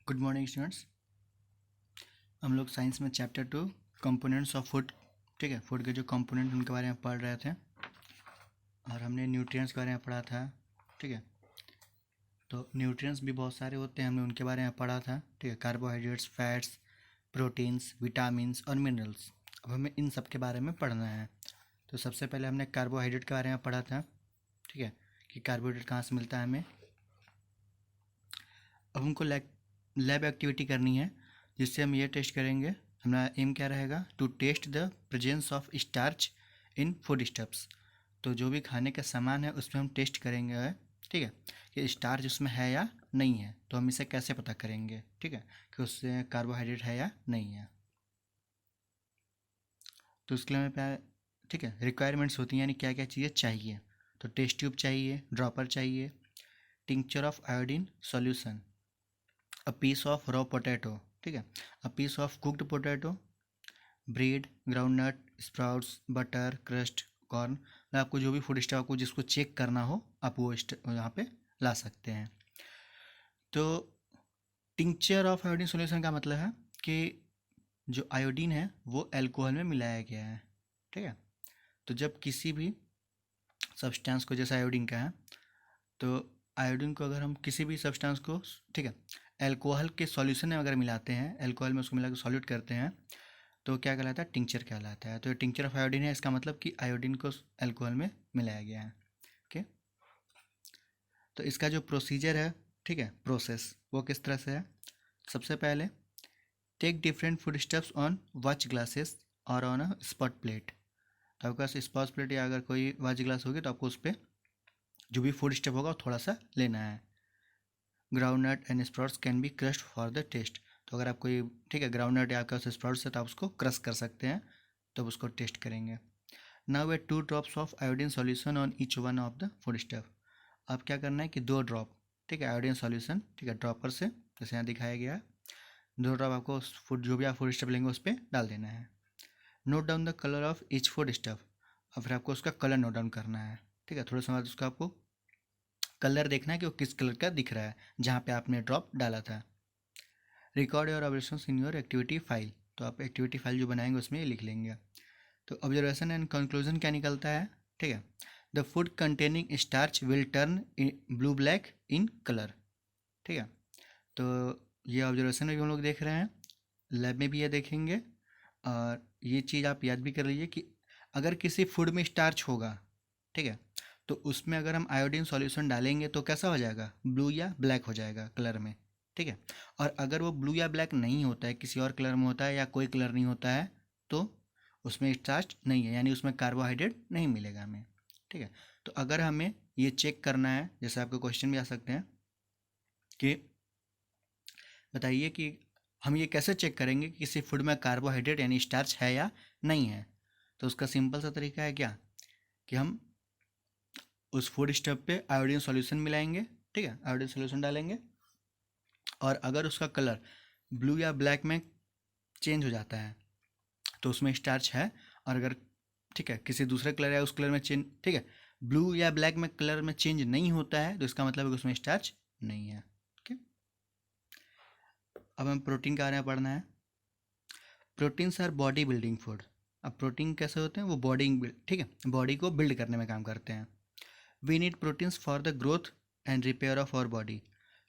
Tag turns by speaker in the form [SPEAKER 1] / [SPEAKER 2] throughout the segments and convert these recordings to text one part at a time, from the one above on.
[SPEAKER 1] Good morning students. हम लोग science में चैप्टर 2 कंपोनेंट्स ऑफ फूड, ठीक है, फूड के जो कंपोनेंट उनके बारे में पढ़ रहे थे और हमने न्यूट्रिएंट्स के बारे में पढ़ा था। ठीक है, तो न्यूट्रिएंट्स भी बहुत सारे होते हैं, हमने उनके बारे में पढ़ा था। ठीक है, कार्बोहाइड्रेट्स, फैट्स, प्रोटीन्स, विटामिन्स और मिनरल्स। अब हमें इन सब के बारे में पढ़ना है। तो सबसे पहले हमने कार्बोहाइड्रेट के बारे में पढ़ा था। ठीक है, कि कार्बोहाइड्रेट कहाँ से मिलता है हमें। अब हमको लैब एक्टिविटी करनी है जिससे हम ये टेस्ट करेंगे। हमारा एम क्या रहेगा, to test the presence of starch in food stuffs. तो जो भी खाने का सामान है उसमें हम टेस्ट करेंगे, ठीक है, कि स्टार्च उसमें है या नहीं है। तो हम इसे कैसे पता करेंगे, ठीक है, कि उससे कार्बोहाइड्रेट है या नहीं है। तो उसके लिए हमें ठीक है, रिक्वायरमेंट्स होती हैं, यानी क्या क्या चीज़ें चाहिए। तो टेस्ट ट्यूब चाहिए, ड्रॉपर चाहिए, tincture of iodine solution, a piece of raw potato, ठीक है, a piece of cooked potato, bread, groundnut, sprouts, butter, crust, corn. आपको जो भी फूड स्टॉक आपको जिसको चेक करना हो आप वो यहाँ पे ला सकते हैं। तो टिंक्चर ऑफ आयोडीन सॉल्यूशन का मतलब है कि जो आयोडीन है वो अल्कोहल में मिलाया गया है। ठीक है, तो जब किसी भी सब्सटेंस को, जैसे आयोडीन का है, तो आयोडीन को अगर हम किसी भी सब्सटेंस को, ठीक है, अल्कोहल के सॉल्यूशन में अगर मिलाते हैं, अल्कोहल में उसको मिला के सॉल्यूट करते हैं, तो क्या कहलाता है, टिंक्चर कहलाता है। तो ये टिंक्चर ऑफ आयोडीन है, इसका मतलब कि आयोडीन को अल्कोहल में मिलाया गया है। ओके, तो इसका जो प्रोसीजर है, ठीक है, प्रोसेस, वो किस तरह से है। सबसे पहले take different food stuffs on watch glasses और ऑन अ स्पॉट प्लेट। तो आपके पास स्पॉट प्लेट या अगर कोई वॉच ग्लास होगी तो आपको उस पर जो भी फूड स्टफ होगा वो थोड़ा सा लेना है। Groundnut and sprouts can be crushed for the test. तो अगर आप कोई, ठीक है, ग्राउंडनट या आपके पास स्प्राउट्स है तो आप उसको क्रश कर सकते हैं, तो उसको टेस्ट करेंगे। Now way 2 drops of iodine solution on each one of the food stuff. अब क्या करना है कि 2 ड्रॉप, ठीक है, आयोडीन सॉल्यूशन, ठीक है, ड्रॉपर से, जैसे यहाँ दिखाया गया है, 2 ड्रॉप आपको फूड जो भी आप फूड स्टफ लेंगे उस पर डाल देना है। Note down the colour of each food stuff. और फिर आपको उसका कलर नोट डाउन करना है। ठीक है, थोड़ा समय बाद उसका आपको कलर देखना है कि वो किस कलर का दिख रहा है जहाँ पे आपने ड्रॉप डाला था। Record your observations in your activity file. तो आप एक्टिविटी फाइल जो बनाएंगे उसमें ये लिख लेंगे। तो ऑब्जर्वेशन एंड कंक्लूजन क्या निकलता है, ठीक है, the food containing starch will turn blue black in colour. ठीक है, तो ये ऑब्जर्वेशन में भी हम लोग देख रहे हैं, लैब में भी ये देखेंगे। और ये चीज़ आप याद भी कर लीजिए कि अगर किसी फूड में स्टार्च होगा, ठीक है, तो उसमें अगर हम आयोडीन सॉल्यूशन डालेंगे तो कैसा हो जाएगा, ब्लू या ब्लैक हो जाएगा कलर में। ठीक है, और अगर वो ब्लू या ब्लैक नहीं होता है, किसी और कलर में होता है या कोई कलर नहीं होता है, तो उसमें स्टार्च नहीं है, यानी उसमें कार्बोहाइड्रेट नहीं मिलेगा हमें। ठीक है, तो अगर हमें ये चेक करना है, जैसे आपके क्वेश्चन भी आ सकते हैं कि बताइए कि हम ये कैसे चेक करेंगे कि किसी फूड में कार्बोहाइड्रेट यानी स्टार्च है या नहीं है। तो उसका सिंपल सा तरीका है क्या, कि हम उस फूड स्टफ पे आयोडीन सॉल्यूशन मिलाएंगे, ठीक है, आयोडीन सॉल्यूशन डालेंगे, और अगर उसका कलर ब्लू या ब्लैक में चेंज हो जाता है तो उसमें स्टार्च है। और अगर, ठीक है, किसी दूसरे कलर या उस कलर में चेंज, ठीक है, ब्लू या ब्लैक में कलर में चेंज नहीं होता है तो इसका मतलब है कि उसमें स्टार्च नहीं है। ओके, अब हमें प्रोटीन के बारे में पढ़ना है। Proteins our body building food. अब प्रोटीन कैसे होते हैं, वो बॉडी, ठीक है, बॉडी को बिल्ड करने में काम करते हैं। We need proteins for the growth and repair of our body.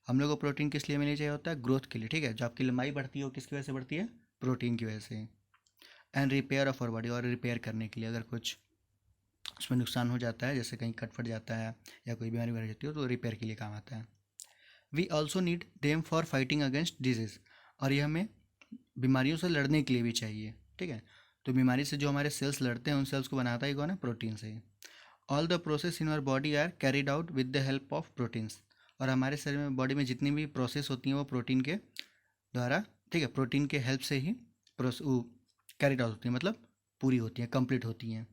[SPEAKER 1] हम लोग को प्रोटीन किस लिए मिलनी चाहिए होता है, ग्रोथ के लिए। ठीक है, जो आपकी लंबाई बढ़ती है वो किसकी वजह से बढ़ती है, प्रोटीन की वजह से। And repair of our body, और रिपेयर करने के लिए अगर कुछ उसमें नुकसान हो जाता है, जैसे कहीं कट फट जाता है या कोई बीमारी बढ़ जाती है, तो रिपेयर के लिए काम आता है। We also need them for fighting against disease. और ये हमें बीमारियों से लड़ने के लिए भी चाहिए। ठीक है, तो बीमारी से जो हमारे सेल्स लड़ते हैं उन सेल्स को बनाता ही कौन है, प्रोटीन से ही। All the process in our body are carried out with the help of proteins. और हमारे शरीर में, बॉडी में जितनी भी प्रोसेस होती हैं वो प्रोटीन के द्वारा, ठीक है, प्रोटीन के हेल्प से ही कैरिड आउट होती हैं, मतलब पूरी होती हैं, कंप्लीट होती हैं।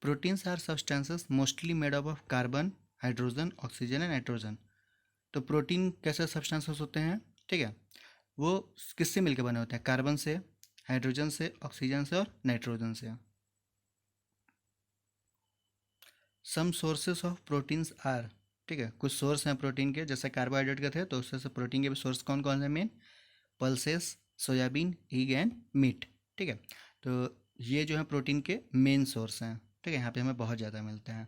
[SPEAKER 1] Proteins are substances mostly made up of carbon, hydrogen, oxygen and nitrogen. तो प्रोटीन कैसे सब्सटेंसेस होते हैं, ठीक है, वो किससे मिलकर बने होते हैं, कार्बन से, हाइड्रोजन से, ऑक्सीजन से और नाइट्रोजन से। Some sources of proteins are, ठीक है। कुछ सोर्स हैं प्रोटीन के, जैसे कार्बोहाइड्रेट के थे, तो उससे से प्रोटीन के भी सोर्स कौन कौन से main, pulses, soybean, egg and meat, ठीक है। तो ये जो है प्रोटीन के मेन सोर्स हैं, ठीक है, यहाँ पे हमें बहुत ज़्यादा मिलते हैं।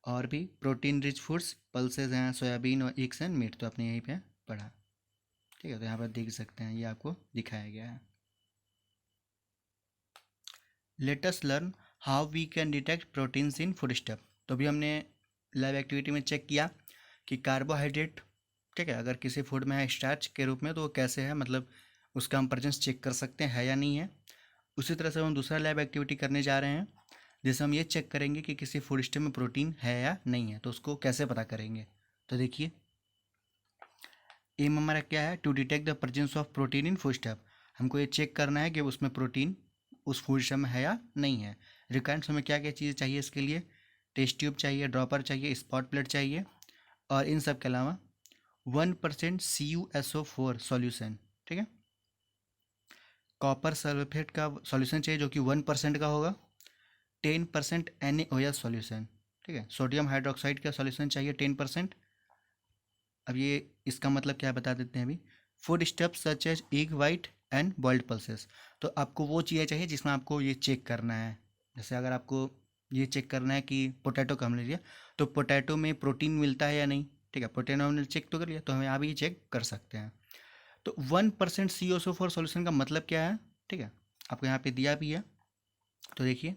[SPEAKER 1] और भी प्रोटीन रिच फूड्स पल्सेस हैं, सोयाबीन और एग्स एंड मीट, तो आपने यहीं पे पढ़ा, ठीक है। तो यहाँ पर देख सकते हैं, ये आपको दिखाया गया है। Let us learn how we can detect proteins in food stuff. तो अभी हमने लैब एक्टिविटी में चेक किया कि कार्बोहाइड्रेट, ठीक है, अगर किसी फूड में है स्टार्च के रूप में, तो वो कैसे है, मतलब उसका हम प्रेजेंस चेक कर सकते हैं है या नहीं है। उसी तरह से हम दूसरा लैब एक्टिविटी करने जा रहे हैं, जिससे हम ये चेक करेंगे कि किसी फूड स्टफ में प्रोटीन है या नहीं है, तो उसको कैसे पता करेंगे। तो देखिए, एम हमारा क्या है, to detect the presence of protein in food stuff. हमको ये चेक करना है कि उसमें प्रोटीन उस फूड स्टफ में है या नहीं है। रिक्वायरमेंट्स हमें क्या क्या चीज़ें चाहिए इसके लिए, टेस्ट ट्यूब चाहिए, ड्रॉपर चाहिए, स्पॉट प्लेट चाहिए, और इन सब के अलावा 1% CuSO4 सॉल्यूशन, ठीक है। कॉपर सल्फेट का सॉल्यूशन चाहिए जो कि 1% का होगा। 10% NaOH सॉल्यूशन, ठीक है। सोडियम हाइड्रोक्साइड का सॉल्यूशन चाहिए 10%। अब ये इसका मतलब क्या है बता देते हैं अभी। Food stuff such as egg white and boiled pulses. तो आपको वो चीज़ें चाहिए जिसमें आपको ये चेक करना है। जैसे अगर आपको ये चेक करना है कि पोटैटो का हमने लिया, तो पोटैटो में प्रोटीन मिलता है या नहीं, ठीक है। पोटैटो हमने चेक तो कर लिया, तो हमें यहाँ भी चेक कर सकते हैं। तो 1% CuSO4 सॉल्यूशन का मतलब क्या है, ठीक है, आपको यहाँ पे दिया भी है। तो देखिए,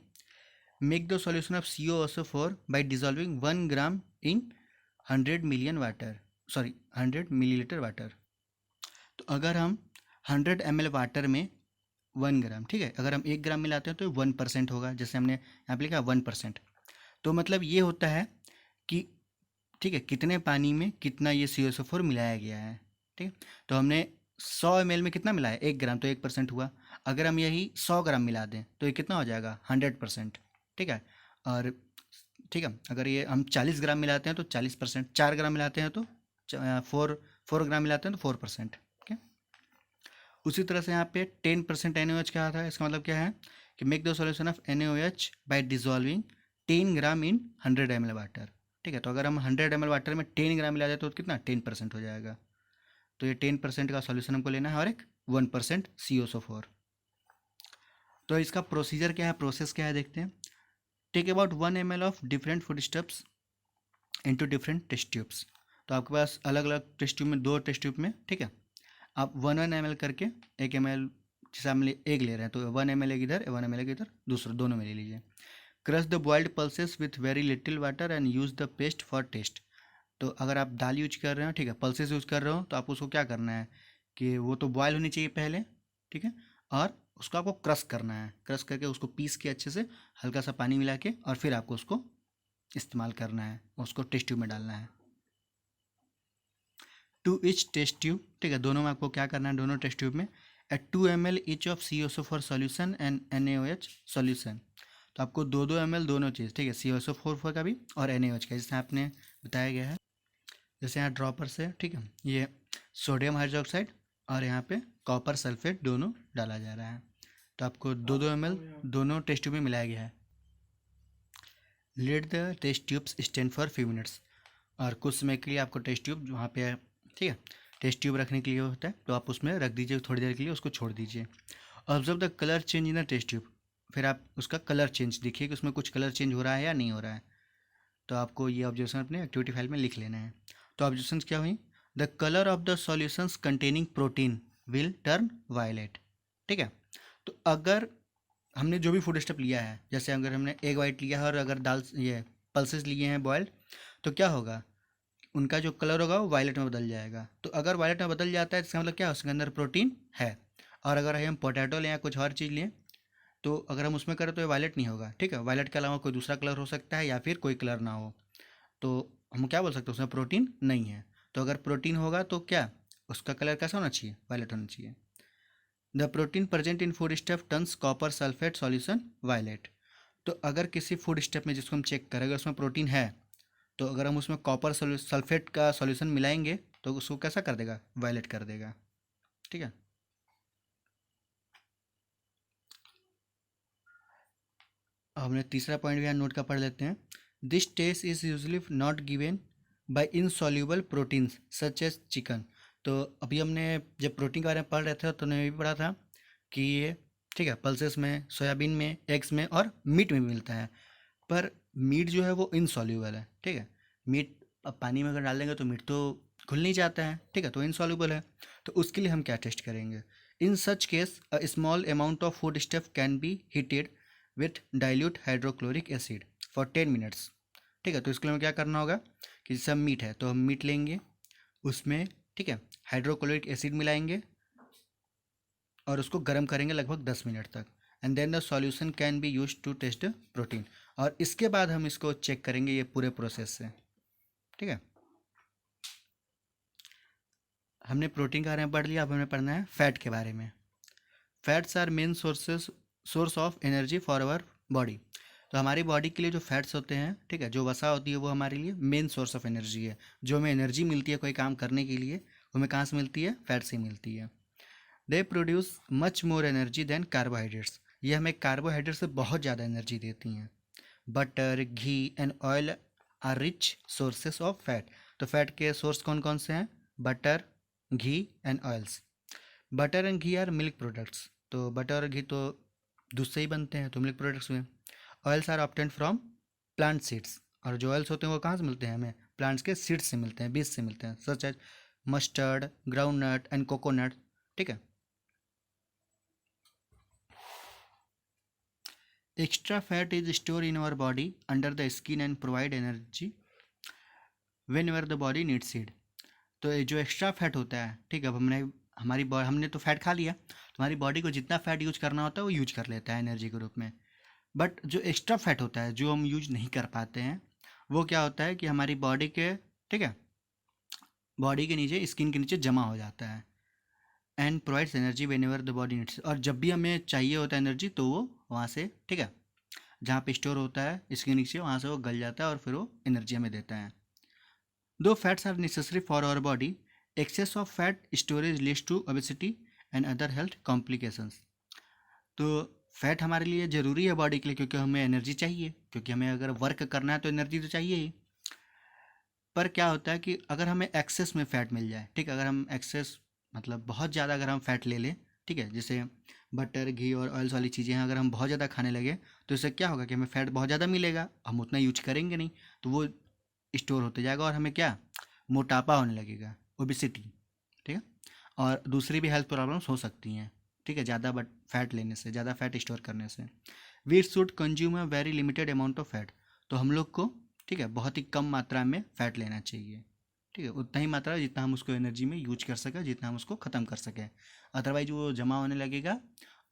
[SPEAKER 1] make the solution of CuSO4 by dissolving 1 gram in 100 million water, sorry 100 millilitre water. तो अगर हम 100 ml वाटर में 1 ग्राम, ठीक है, अगर हम 1 ग्राम मिलाते हैं तो 1% होगा, जैसे हमने यहाँ पे लिखा 1%। तो मतलब ये होता है कि, ठीक है, कितने पानी में कितना ये CuSO4 मिलाया गया है, ठीक है। तो हमने 100 ml में कितना मिलाया, 1 ग्राम, तो 1% हुआ। अगर हम यही 100 ग्राम मिला दें तो ये कितना हो जाएगा, 100%, ठीक है। और ठीक है, अगर ये हम 40 ग्राम मिलाते हैं तो 40%, 4 ग्राम मिलाते हैं तो 4 ग्राम मिलाते हैं तो 4%, ठीक है। उसी तरह से यहाँ पे 10% NaOH क्या था, इसका मतलब क्या है कि make the solution of NaOH by dissolving 10 gram in 100 ml water, ठीक है। तो अगर हम 100 ml वाटर में 10 ग्राम मिला दें तो कितना 10% हो जाएगा। तो ये 10% का सॉल्यूशन हमको लेना है, और एक 1% CuSO4। तो इसका प्रोसीजर क्या है, प्रोसेस क्या है, देखते हैं। Take about 1 ml of different food stuffs into different test tubes. तो आपके पास अलग अलग टेस्ट ट्यूब में, 2 टेस्ट ट्यूब में, ठीक है, आप 1 ml करके 1 ml, जैसे हम एक ले रहे हैं तो 1 ml एक इधर, 1 ml एक इधर, दूसरा दोनों में ले लीजिए। Crush the boiled pulses with very little water and use the paste for test. तो अगर आप दाल यूज कर रहे हो, ठीक है, पल्सेस यूज कर रहे हो, तो आप उसको क्या करना है कि वो तो बॉयल होनी चाहिए पहले, ठीक है, और उसको आपको क्रश करना है, क्रश करके उसको पीस के अच्छे से हल्का सा पानी मिला के, और फिर आपको उसको इस्तेमाल करना है, उसको टेस्ट ट्यूब में डालना है। टू इच टेस्ट ट्यूब, ठीक है, दोनों में आपको क्या करना है, दोनों टेस्ट ट्यूब में add 2 ml each of CuSO4 solution and NaOH solution. तो आपको 2-2 ml दोनों चीज़, ठीक है, CuSO4 का भी और NaOH का, जैसे आपने बताया गया है। जैसे यहाँ ड्रॉपर से, ठीक है, ये सोडियम हाइड्रोक्साइड और यहाँ पे कॉपर सल्फेट दोनों डाला जा रहा है। तो आपको 2-2 ml दोनों टेस्ट ट्यूब में मिलाया गया है। Let the test tubes stand for few minutes. और कुछ समय के लिए आपको टेस्ट ट्यूब वहाँ पे, ठीक है, टेस्ट ट्यूब रखने के लिए होता है, तो आप उसमें रख दीजिए थोड़ी देर के लिए, उसको छोड़ दीजिए। Observe the colour change in the test tube. फिर आप उसका कलर चेंज देखिए कि उसमें कुछ कलर चेंज हो रहा है या नहीं हो रहा है। तो आपको ये ऑब्जर्वेशन अपने एक्टिविटी फाइल में लिख लेना है। तो ऑब्जर्वेशन क्या हुई, the colour of the solutions containing protein will turn violet, ठीक है। तो अगर हमने जो भी फूड स्टेप लिया है, जैसे अगर हमने एग वाइट लिया है और अगर दाल ये पल्सेस लिए हैं बॉयल्ड, तो क्या होगा, उनका जो कलर होगा वो वायलेट में बदल जाएगा। तो अगर वायलेट में बदल जाता है, इसका मतलब क्या है, उसके अंदर प्रोटीन है। और अगर हम पोटैटो लें या कुछ और चीज़ लें, तो अगर हम उसमें करें तो ये वायलेट नहीं होगा, ठीक है। वायलेट के अलावा कोई दूसरा कलर हो सकता है या फिर कोई कलर ना हो, तो हम क्या बोल सकते हैं, उसमें प्रोटीन नहीं है। तो अगर प्रोटीन होगा तो क्या, उसका कलर कैसा होना चाहिए, वायलेट होना चाहिए। The protein present in food stuff turns copper sulphate solution violet. तो अगर किसी फूड स्टेप में जिसको हम चेक करेंगे उसमें प्रोटीन है, तो अगर हम उसमें कॉपर सल्फेट का सॉल्यूशन मिलाएंगे तो उसको कैसा कर देगा, वायलेट कर देगा, ठीक है। अब हमने तीसरा पॉइंट भी यहाँ नोट का पढ़ लेते हैं। This test is usually not given by insoluble proteins such as chicken. तो अभी हमने जब प्रोटीन के बारे में पढ़ रहे थे तो हमने ये भी पढ़ा था कि ये ठीक है पल्सेस में, सोयाबीन में, एग्स में और मीट में भी मिलता है। पर मीट जो है वो इनसॉल्यूबल है, ठीक है। मीट अब पानी में अगर डाल देंगे तो मीट तो घुल नहीं जाता है, ठीक है, तो इनसॉल्यूबल है। तो उसके लिए हम क्या टेस्ट करेंगे? In such case a small amount of food stuff can be heated with dilute hydrochloric acid for 10 minutes. ठीक है, तो इसके लिए हमें क्या करना होगा कि जैसे हम मीट है तो हम मीट लेंगे, उसमें ठीक है हाइड्रोक्लोरिक एसिड मिलाएंगे और उसको गर्म करेंगे लगभग 10 मिनट तक। And then the solution can be use to test protein. और इसके बाद हम इसको चेक करेंगे ये पूरे प्रोसेस से, ठीक है। हमने प्रोटीन के बारे में पढ़ लिया, अब हमें पढ़ना है फैट के बारे में। Fats are main source of energy for our body. तो हमारी बॉडी के लिए जो फैट्स होते हैं, ठीक है, जो वसा होती है वो हमारे लिए मेन सोर्स ऑफ एनर्जी है। जो हमें एनर्जी मिलती है कोई काम करने के लिए, वो हमें कहाँ से मिलती है? फैट से मिलती है। They produce much more energy than carbohydrates. ये हमें कार्बोहाइड्रेट से बहुत ज़्यादा एनर्जी देती हैं। Butter, ghee and oil are rich sources of fat. तो फैट के सोर्स कौन कौन से हैं? Butter, ghee and oils. Butter and ghee are milk products. तो बटर और घी तो दूध से ही बनते हैं, तो मिल्क प्रोडक्ट्स हुए। Oils are obtained from plant seeds. और जो ऑयल्स होते हैं वो कहाँ से मिलते हैं? हमें प्लांट्स के सीड्स से मिलते हैं, बीज से मिलते हैं, such as mustard, ground nut and coconut, ठीक है। Extra fat is store in our body under the skin and provide energy whenever the body needs it. तो ये जो एक्स्ट्रा फैट होता है, ठीक है, अब हमने तो फैट खा लिया, तो हमारी बॉडी को जितना फैट यूज करना होता है वो यूज कर लेता है एनर्जी के रूप में। बट जो एक्स्ट्रा फैट होता है जो हम यूज नहीं कर पाते हैं, वो क्या होता है कि हमारी बॉडी के, ठीक है, बॉडी के नीचे, स्किन के नीचे जमा हो जाता है। And provides energy whenever the body needs. और जब भी हमें चाहिए होता है एनर्जी तो वो वहाँ से, ठीक है, जहाँ पे स्टोर होता है इसके नीचे, वहाँ से वो गल जाता है और फिर वो एनर्जी हमें देता है। Though fats are necessary for our body, excess of fat storage leads to obesity and other health complications. तो फैट हमारे लिए ज़रूरी है बॉडी के लिए, क्योंकि हमें एनर्जी चाहिए, क्योंकि हमें अगर वर्क करना है तो एनर्जी तो चाहिए ही। पर क्या होता है कि अगर हमें एक्सेस में फ़ैट मिल जाए, ठीक है, अगर हम एक्सेस मतलब बहुत ज़्यादा अगर हम फ़ैट ले लें, ठीक है, जैसे बटर, घी और ऑयल्स वाली चीज़ें हैं, अगर हम बहुत ज़्यादा खाने लगे तो इससे क्या होगा कि हमें फ़ैट बहुत ज़्यादा मिलेगा, हम उतना यूज करेंगे नहीं, तो वो स्टोर होते जाएगा और हमें क्या, मोटापा होने लगेगा, ओबिसिटी, ठीक है। और दूसरी भी हेल्थ प्रॉब्लम्स हो सकती हैं, ठीक है, ज़्यादा बट फैट लेने से, ज़्यादा फैट स्टोर करने से। We should consume a very limited amount of fat. तो हम लोग को, ठीक है, बहुत ही कम मात्रा में फ़ैट लेना चाहिए, ठीक है, उतना ही मात्रा जितना हम उसको एनर्जी में यूज कर सकें, जितना हम उसको ख़त्म कर सकें। अदरवाइज वो जमा होने लगेगा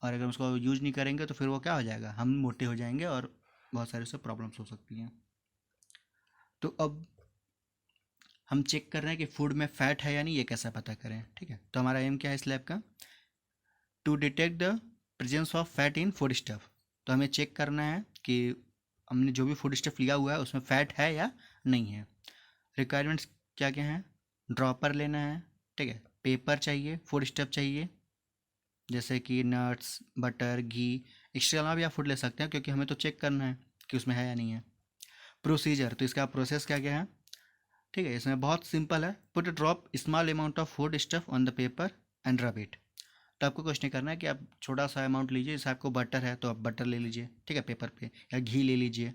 [SPEAKER 1] और अगर उसको यूज नहीं करेंगे तो फिर वो क्या हो जाएगा, हम मोटे हो जाएंगे और बहुत सारे उससे प्रॉब्लम्स हो सकती हैं। तो अब हम चेक कर रहे हैं कि फूड में फ़ैट है या नहीं, ये कैसे पता करें, ठीक है। तो हमारा एम क्या है इस लैब का? To detect the presence of fat in food stuff. तो हमें चेक करना है कि हमने जो भी फूड स्टफ लिया हुआ है उसमें फ़ैट है या नहीं है। रिक्वायरमेंट्स क्या क्या हैं? ड्रॉपर लेना है, ठीक है, पेपर चाहिए, फूड स्टफ चाहिए जैसे कि नट्स, बटर, घी। इसके अलावा भी आप फूड ले सकते हैं, क्योंकि हमें तो चेक करना है कि उसमें है या नहीं है। प्रोसीजर, तो इसका प्रोसेस क्या क्या है, ठीक है, इसमें बहुत सिंपल है। Put a drop small amount of food stuff on the paper and rub it. तो आपको कुछ नहीं करना है कि आप छोटा सा अमाउंट लीजिए, जैसे आपको बटर है तो आप बटर ले लीजिए, ठीक है, पेपर पे, या घी ले लीजिए,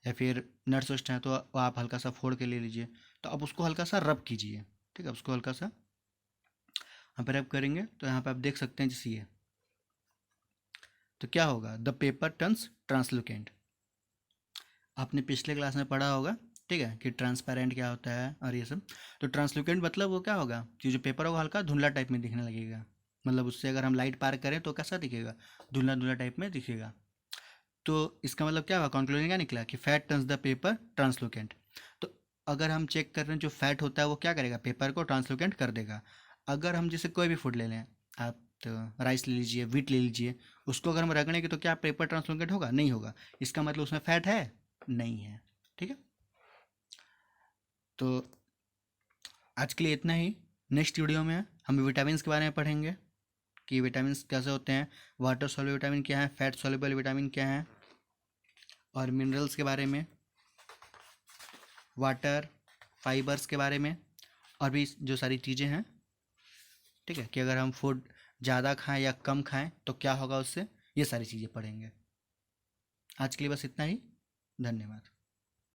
[SPEAKER 1] या फिर नट्स वस्ट हैं तो आप हल्का सा फोड़ के ले लीजिए। तो आप उसको हल्का सा रब कीजिए, ठीक है, उसको हल्का सा यहाँ पर रब करेंगे तो यहाँ पर आप देख सकते हैं जैसे ये, तो क्या होगा, द पेपर टर्न्स ट्रांसलुकेंट। आपने पिछले क्लास में पढ़ा होगा, ठीक है, कि ट्रांसपेरेंट क्या होता है और ये सब। तो ट्रांसलुकेंट मतलब वो क्या होगा कि जो पेपर होगा हल्का धुंधला टाइप में दिखने लगेगा, मतलब उससे अगर हम लाइट पार करें तो कैसा दिखेगा, धुंधला धुंधला टाइप में दिखेगा। तो इसका मतलब क्या हुआ, कंक्लूजन क्या निकला कि फैट टर्न्स द पेपर ट्रांसलुकेंट। तो अगर हम चेक कर रहे हैं जो फैट होता है वो क्या करेगा, पेपर को ट्रांसलुकेंट कर देगा। अगर हम जैसे कोई भी फूड ले लें, आप तो राइस ले लीजिए, वीट ले लीजिए, उसको अगर हम रगड़ेंगे तो क्या पेपर ट्रांसलुकेंट होगा? नहीं होगा। इसका मतलब उसमें फैट है नहीं है, ठीक है। तो आज के लिए इतना ही। नेक्स्ट वीडियो में हम विटामिन के बारे में पढ़ेंगे कि विटामिन कैसे होते हैं, वाटर सॉल्युबल विटामिन क्या है, फैट सॉल्युबल विटामिन क्या है, और मिनरल्स के बारे में, वाटर, फाइबर्स के बारे में, और भी जो सारी चीज़ें हैं, ठीक है, कि अगर हम फूड ज़्यादा खाएं या कम खाएं तो क्या होगा उससे, ये सारी चीज़ें पढ़ेंगे। आज के लिए बस इतना ही। धन्यवाद।